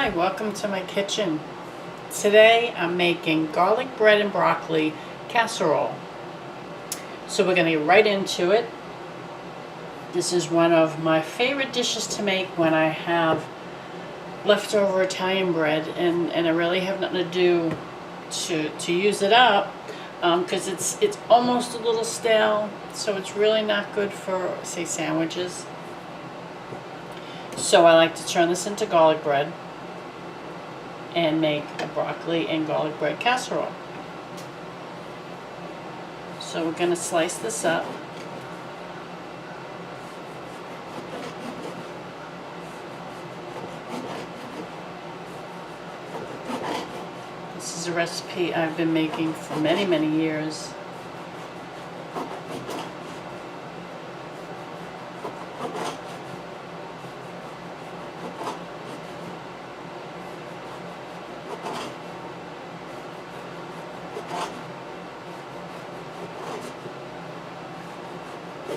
Hi, welcome to my kitchen. Today I'm making garlic bread and broccoli casserole. So we're going to get right into it. This is one of my favorite dishes to make when I have leftover Italian bread and I really have nothing to do to use it up because it's almost a little stale, so it's really not good for, say, sandwiches. So I like to turn this into garlic bread and make a broccoli and garlic bread casserole. So we're going to slice this up. This is a recipe I've been making for many, many years.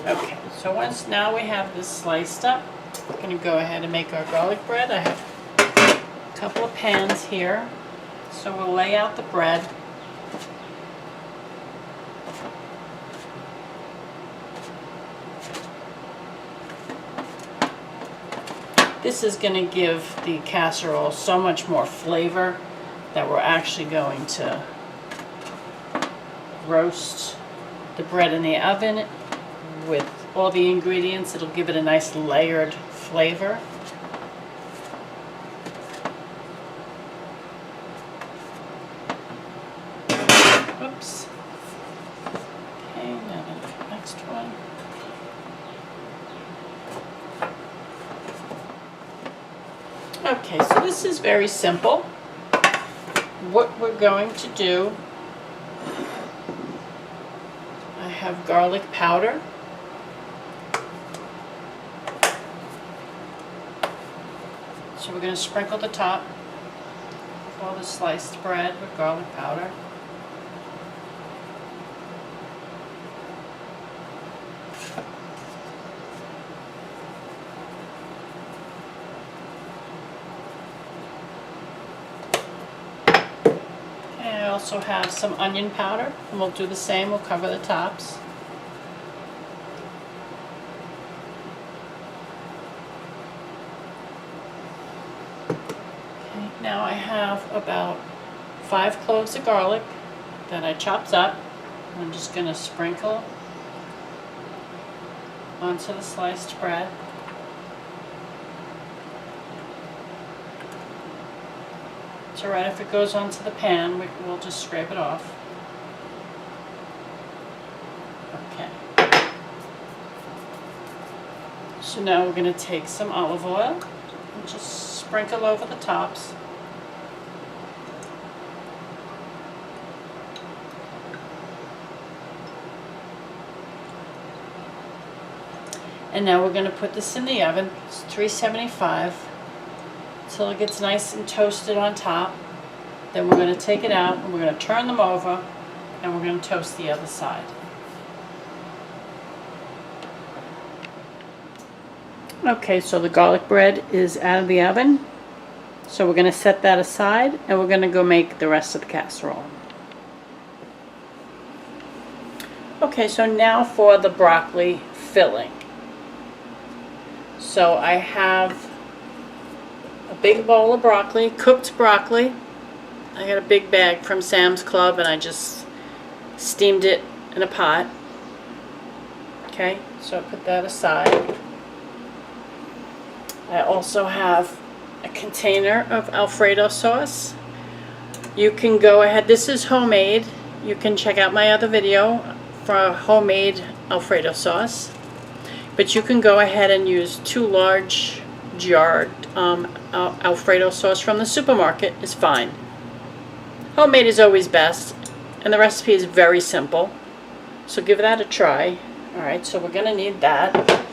Okay, so now we have this sliced up, we're going to go ahead and make our garlic bread. I have a couple of pans here, so we'll lay out the bread. This is going to give the casserole so much more flavor that we're actually going to roast the bread in the oven with all the ingredients. It'll give it a nice layered flavor. Oops. Okay, now the next one. Okay, so this is very simple. What we're going to do, I have garlic powder. So we're going to sprinkle the top of all the sliced bread with garlic powder. Okay, I also have some onion powder, and we'll do the same. We'll cover the tops. Now I have about 5 cloves of garlic that I chopped up. I'm just going to sprinkle onto the sliced bread. It's alright if it goes onto the pan, we'll just scrape it off. Okay. So now we're going to take some olive oil and just sprinkle over the tops. And now we're going to put this in the oven. It's 375 until it gets nice and toasted on top. Then we're going to take it out and we're going to turn them over and we're going to toast the other side. Okay, so the garlic bread is out of the oven. So we're going to set that aside and we're going to go make the rest of the casserole. Okay, so now for the broccoli filling. So I have a big bowl of broccoli, cooked broccoli. I got a big bag from Sam's Club and I just steamed it in a pot. Okay, so I put that aside. I also have a container of Alfredo sauce. You can go ahead, this is homemade. You can check out my other video for homemade Alfredo sauce. But you can go ahead and use 2 large jarred Alfredo sauce from the supermarket is fine. Homemade is always best, and the recipe is very simple. So give that a try. Alright, so we're going to need that.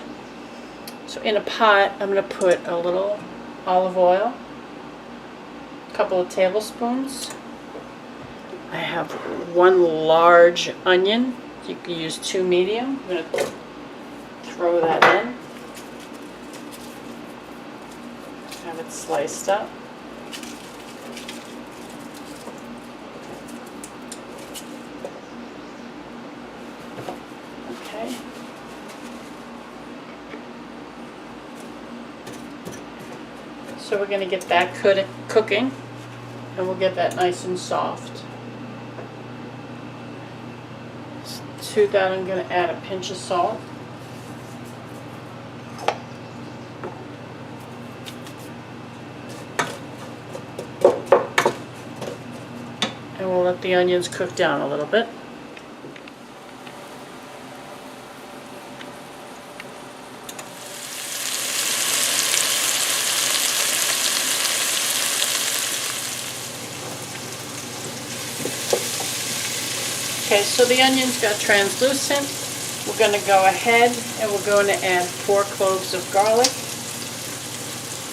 So in a pot, I'm going to put a little olive oil, a couple of tablespoons. I have 1 large onion. You can use 2 medium. I'm going to throw that in. Have it sliced up. So we're going to get that cooking, and we'll get that nice and soft. To that I'm going to add a pinch of salt. And we'll let the onions cook down a little bit. Okay, so the onions got translucent. We're going to go ahead and we're going to add 4 cloves of garlic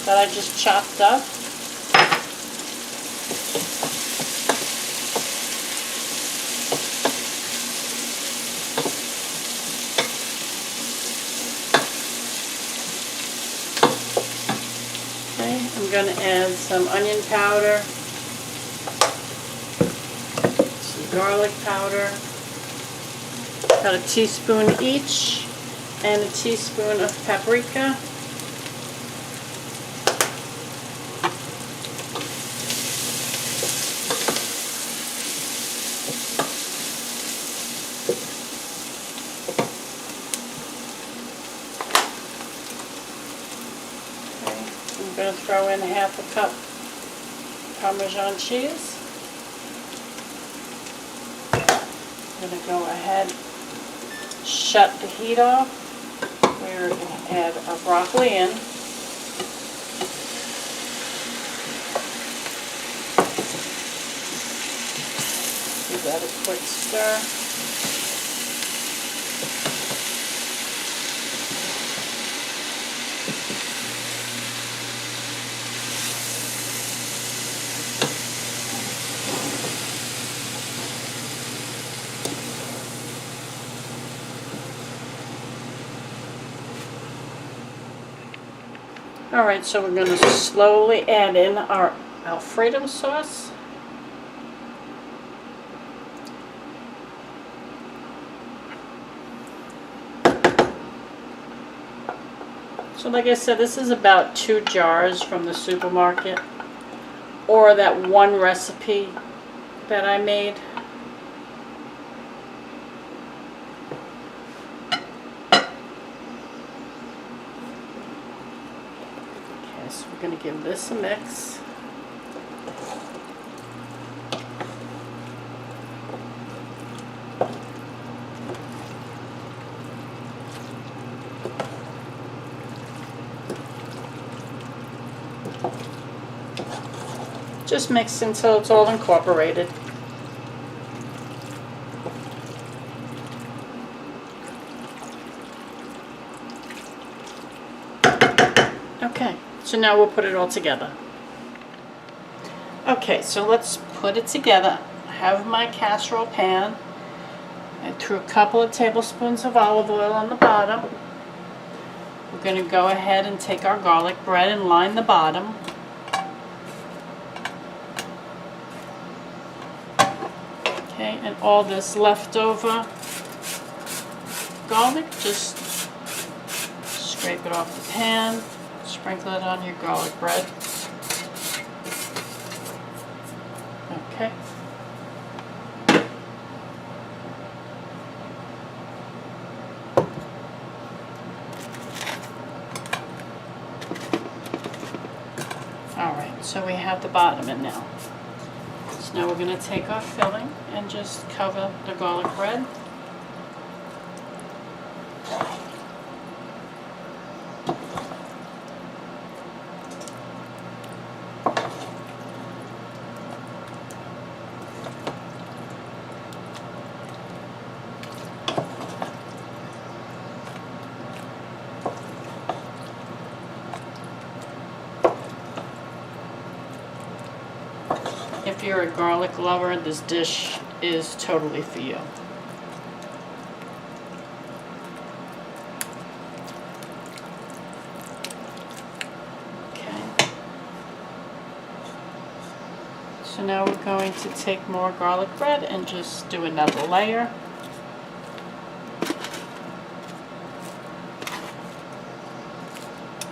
that I just chopped up. Okay, I'm going to add some onion powder, garlic powder, about a teaspoon each, and a teaspoon of paprika. Okay, I'm going to throw in half a cup Parmesan cheese. I'm going to go ahead, shut the heat off. We're going to add our broccoli in. Give that a quick stir. Alright, so we're going to slowly add in our Alfredo sauce. So like I said, this is about 2 jars from the supermarket, or that one recipe that I made. So we're going to give this a mix. Just mix until it's all incorporated. Okay. So now we'll put it all together. Okay, so let's put it together. I have my casserole pan. I threw a couple of tablespoons of olive oil on the bottom. We're going to go ahead and take our garlic bread and line the bottom. Okay, and all this leftover garlic, just scrape it off the pan. Sprinkle it on your garlic bread. Okay. Alright, so we have the bottom in now. So now we're going to take our filling and just cover the garlic bread. If you're a garlic lover, this dish is totally for you. Okay. So now we're going to take more garlic bread and just do another layer.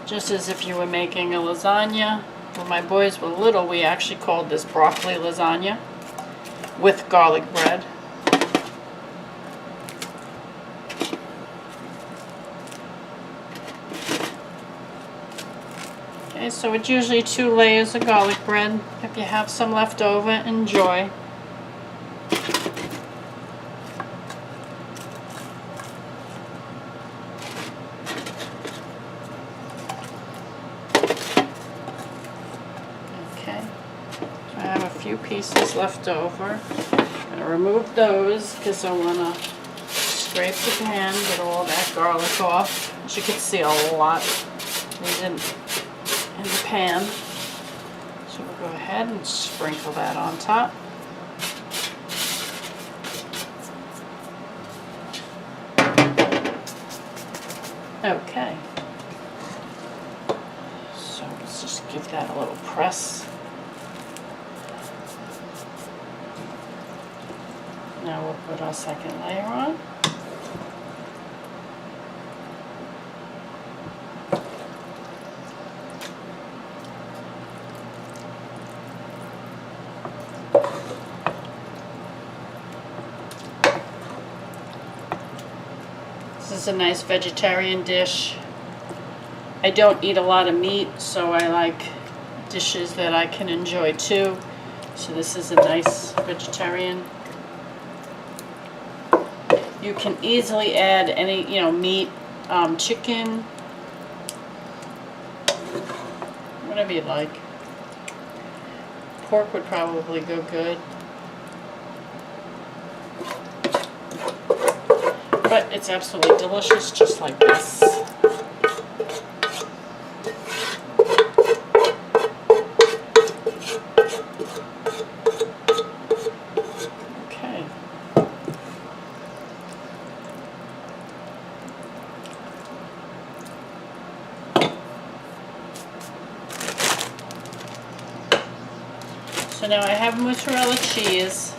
Just as if you were making a lasagna. When my boys were little, we actually called this broccoli lasagna with garlic bread. Okay, so it's usually 2 layers of garlic bread. If you have some left over, enjoy. Okay, so I have a few pieces left over. I'm going to remove those because I want to scrape the pan, get all that garlic off. As you can see, a lot is in the pan. So we'll go ahead and sprinkle that on top. Okay. So let's just give that a little press. Now we'll put our second layer on. This is a nice vegetarian dish. I don't eat a lot of meat, so I like dishes that I can enjoy too. So this is a nice vegetarian. You can easily add any, meat, chicken, whatever you like. Pork would probably go good. But it's absolutely delicious just like this. Okay. So now I have mozzarella cheese.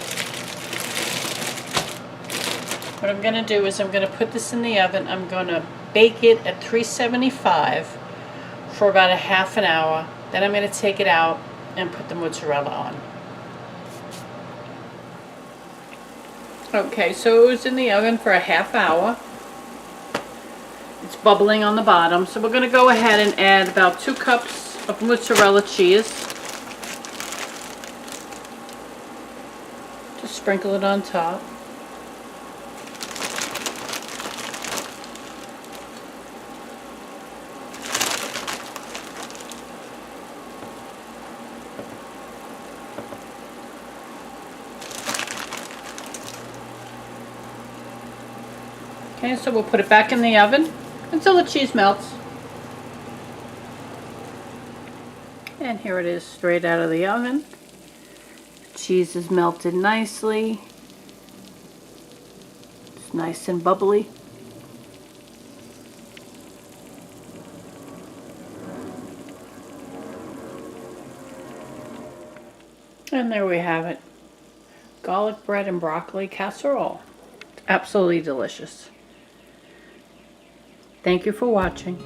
What I'm going to do is I'm going to put this in the oven. I'm going to bake it at 375 for about a half an hour. Then I'm going to take it out and put the mozzarella on. Okay, so it was in the oven for a half hour. It's bubbling on the bottom. So we're going to go ahead and add about 2 cups of mozzarella cheese. Just sprinkle it on top. Okay, so we'll put it back in the oven until the cheese melts. And here it is straight out of the oven. Cheese is melted nicely. It's nice and bubbly. And there we have it. Garlic bread and broccoli casserole. Absolutely delicious. Thank you for watching.